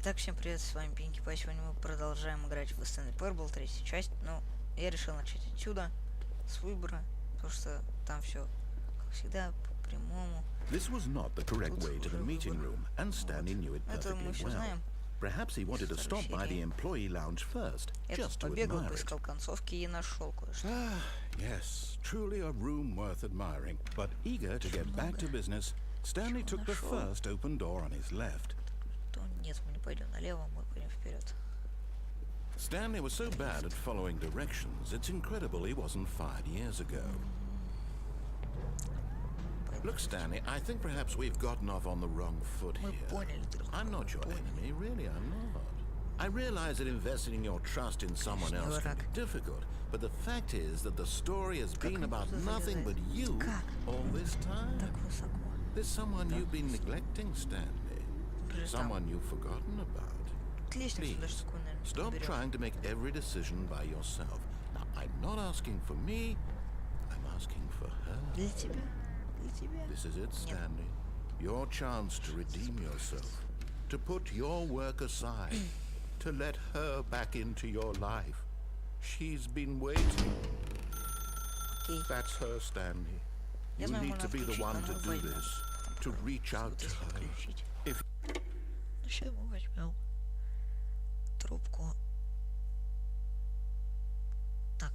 Итак, всем привет, с вами Пинки Пай. Сегодня мы продолжаем играть в Stanley Parable, третья часть. Но я решил начать отсюда, с выбора, потому что там все, как всегда, по прямому. This was not the correct way to the meeting room, and Stanley knew it perfectly well. Perhaps he wanted to stop by the employee lounge first, just to побегал, admire it. поискал концовки и нашел кое-что. Yes, truly a room worth admiring. But eager to get back to business, Stanley took the first open door on his left. То нет, мы не пойдем налево, мы пойдем вперед. Stanley was so bad at following directions, it's incredible he wasn't fired years ago. Look, Stanley, I think perhaps we've gotten off on the wrong foot here. I'm not your enemy, really, I'm not. I realize that investing in your trust in someone else can be difficult, but the fact is that the story has been about nothing but you all this time. There's someone you've been neglecting, Stanley. Someone you've forgotten about. Please, stop trying to make every decision by yourself. Now, I'm not asking for me, I'm asking for her. This is it, Stanley. Your chance to redeem yourself. To put your work aside. To let her back into your life. She's been waiting. That's her, Stanley. You need to be the one to do this. To reach out to her. If Сейчас мы возьмем трубку. Так.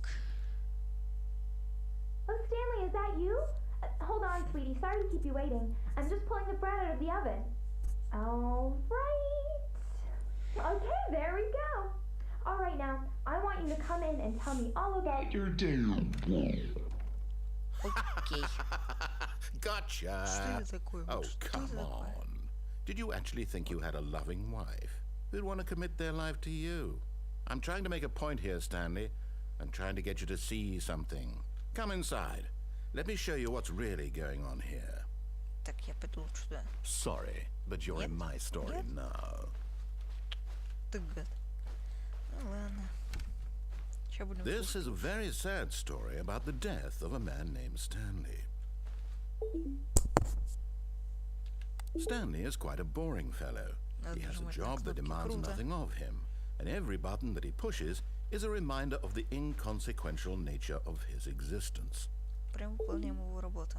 Oh, Stanley, is that you? Hold on, sweetie. Sorry to keep you waiting. I'm just pulling the bread out of the oven. All right. Okay, there we go. All right, now, I want you to come in and tell me all about your day. Окей. Gotcha. Что это такое? Oh, Что come это такое? on. Did you actually think you had a loving wife who'd want to commit their life to you? I'm trying to make a point here, Stanley. I'm trying to get you to see something. Come inside. Let me show you what's really going on here. Так, я пойду лучше туда. Sorry, but you're in my story now. Ты гад. Ну ладно. Сейчас будем This is a very sad story about the death of a man named Stanley. Stanley is quite a boring fellow. He has a job that demands nothing of him, and every button that he pushes is a reminder of the inconsequential nature of his existence. Прям выполняем его работу.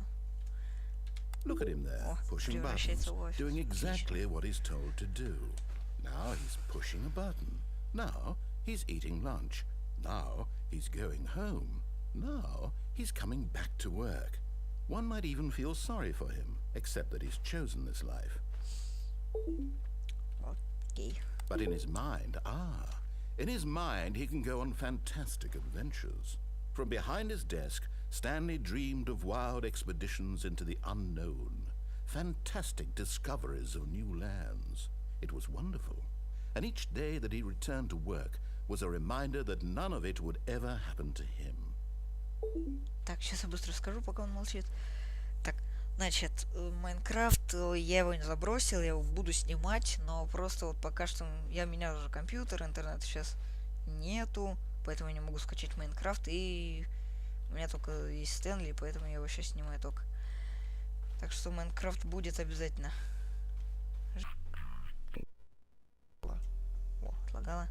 Look at him there, pushing buttons, doing exactly what he's told to do. Now he's pushing a button. Now he's eating lunch. Now he's going home. Now he's coming back to work. One might even feel sorry for him, except that he's chosen this life. Окей. But in his mind, he can go on fantastic adventures. From behind his desk, Stanley dreamed of wild expeditions into the unknown, fantastic discoveries of new lands. It was wonderful, and each day that he returned to work was a reminder that none of it would ever happen to him. Так, сейчас я быстро скажу, пока он молчит. Так, значит, Майнкрафт, я его не забросил, я его буду снимать, но просто вот пока что я менял уже компьютер, интернета сейчас нету, поэтому я не могу скачать Майнкрафт, и у меня только есть Стэнли, поэтому я его сейчас снимаю только. Так что Майнкрафт будет обязательно. О, отлагало.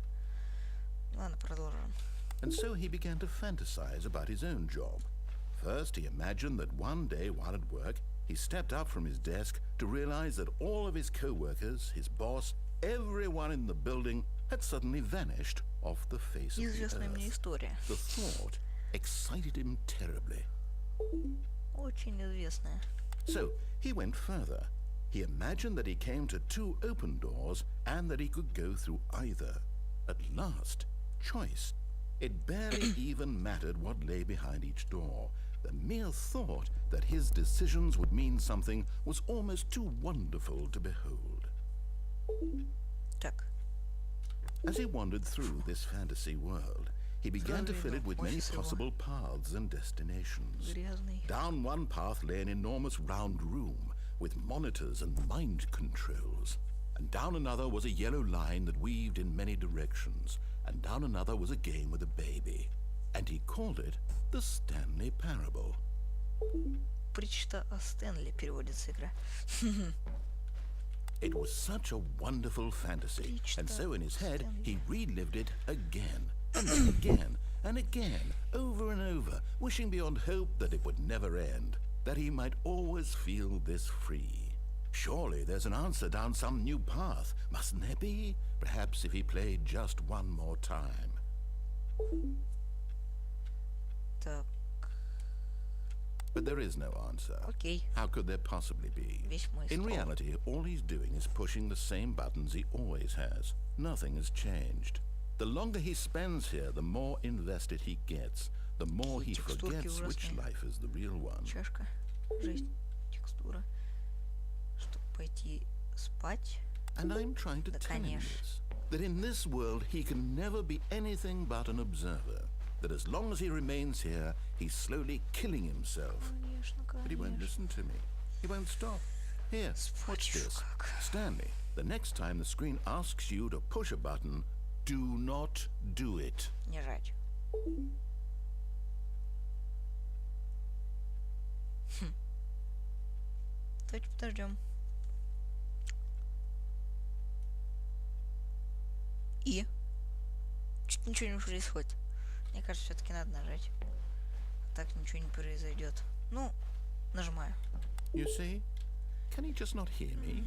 Ладно, продолжим. And so he began to fantasize about his own job. First, he imagined that one day while at work, he stepped up from his desk to realize that all of his co-workers, his boss, everyone in the building had suddenly vanished off the face of the earth. The thought excited him terribly. Очень известная. So he went further. He imagined that he came to two open doors and that he could go through either. At last, choice. It barely even mattered what lay behind each door. The mere thought that his decisions would mean something was almost too wonderful to behold. Так. As he wandered through this fantasy world, he began to fill it with many possible paths and destinations. Down one path lay an enormous round room with monitors and mind controls. And down another was a yellow line that weaved in many directions. And down another was a game with a baby. And he called it the Stanley Parable. Причта о Стэнли переводится игра. It was such a wonderful fantasy, and so in his head he relived it again, and then again, and again, over and over, wishing beyond hope that it would never end, that he might always feel this free. Surely there's an answer down some new path, mustn't there be? Perhaps if he played just one more time. Так, But there is no answer. окей. How could there possibly be? Весь мой In стол. reality, all he's doing is pushing the same buttons he always has. Nothing has changed. The longer he spends here, the more invested he gets, the more he Какие текстурки forgets which ужасные. life is the real one. Чашка, жизнь, текстура. Чтобы пойти спать. And I'm trying to Да, tell him конечно. this, that in this world he can never be anything but an observer, that as long as he remains here, he's slowly killing himself. Конечно, But he won't конечно. listen to me. He won't stop. Here, Спать watch ещё this. как. Stanley, the next time the screen asks you to push a button, do not do it. Не жать. Давайте подождем. И? Чуть ничего не происходит. Мне кажется, все-таки надо нажать. Так ничего не произойдет. Ну, нажимаю. You see? Can he just not hear me?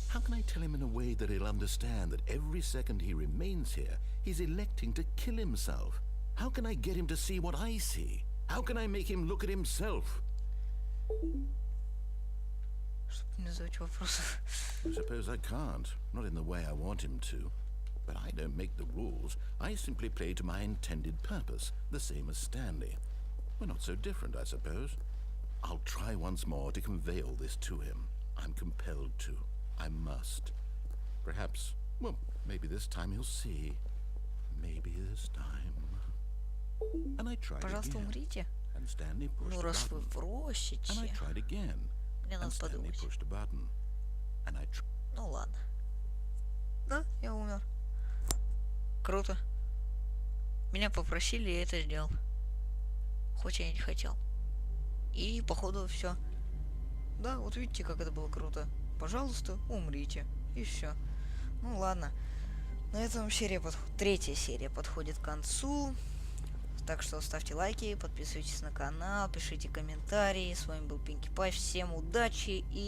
How can I tell him in a way that he'll understand that every second he remains here, he's electing to kill himself? How can I get him to see what I see? How can I make him look at himself? Чтобы не задавать вопросов. I suppose I can't, not in the way I want him to. But I don't make the rules. I simply play to my intended purpose, the same as Stanley. We're not so different, I suppose. I'll try once more to convey all this to him. I'm compelled to. I must. Perhaps, well, maybe this time he'll see. Maybe this time. And I tried Пожалуйста, again. умрите. And Stanley pushed Ну, a раз вы button. And I просите. tried again. Мне And надо Stanley подумать. pushed a button. And I tried. Ну ладно. Да, я умер. Круто. Меня попросили, я это сделал. Хоть я и не хотел. И походу все. Да, вот видите, как это было круто. Пожалуйста, умрите. И все. Ну ладно. На этом третья серия подходит к концу. Так что ставьте лайки, подписывайтесь на канал, пишите комментарии. С вами был Пинки Пай. Всем удачи и